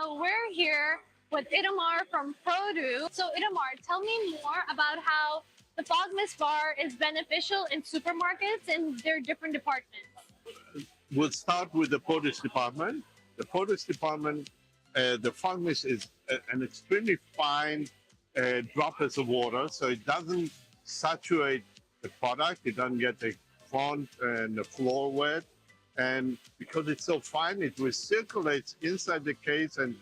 So we're here with Itamar from Prodew. So Itamar, tell me more about how the FogMist bar is beneficial in supermarkets and their different departments. We'll start with the produce department. The produce department, the FogMist is an extremely fine droplets of water, so it doesn't saturate the product. It doesn't get the front and the floor wet. And because it's so fine, it recirculates inside the case and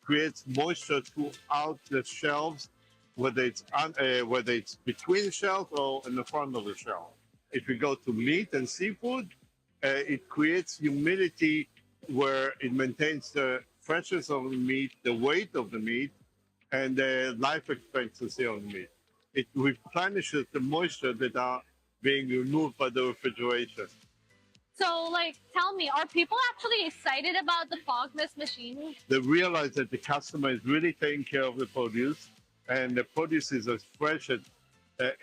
creates moisture throughout the shelves, whether it's between shelves or in the front of the shelf. If we go to meat and seafood, it creates humidity where it maintains the freshness of the meat, the weight of the meat, and the life expectancy of the meat. It replenishes the moisture that are being removed by the refrigeration. So, tell me, are people actually excited about the FogMist machine? They realize that the customer is really taking care of the produce, and the produce is as fresh at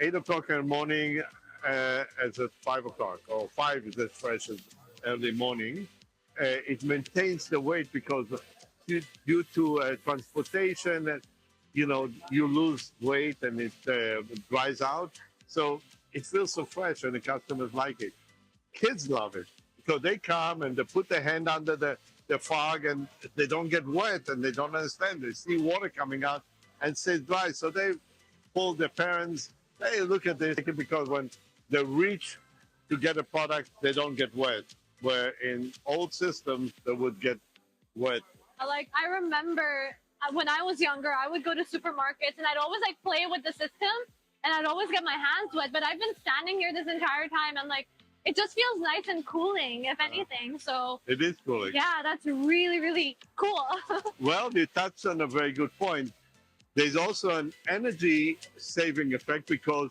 8 o'clock in the morning as at 5 o'clock, or 5 is as fresh as early morning. It maintains the weight because due to transportation, you lose weight and it dries out. So it feels so fresh and the customers like it. Kids love it because they come and they put their hand under the fog and they don't get wet and they don't understand. They see water coming out and say dry. So they pull their parents, hey, look at this, because when they reach to get a product, they don't get wet. Where in old systems, they would get wet. I remember when I was younger, I would go to supermarkets and I'd always play with the system and I'd always get my hands wet. But I've been standing here this entire time and it just feels nice and cooling, if anything. So it is cooling. Yeah, that's really, really cool. Well, you touched on a very good point. There's also an energy saving effect because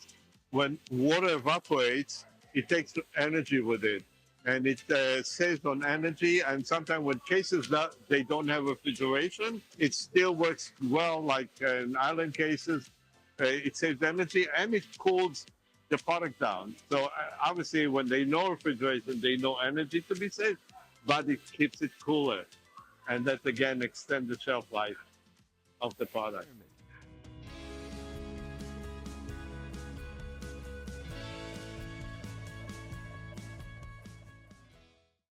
when water evaporates, it takes energy with it. And it saves on energy. And sometimes when cases they don't have refrigeration, it still works well, like in island cases. It saves energy and it cools the product down. So obviously, when they know refrigeration, they know energy to be saved, but it keeps it cooler. And that, again, extends the shelf life of the product.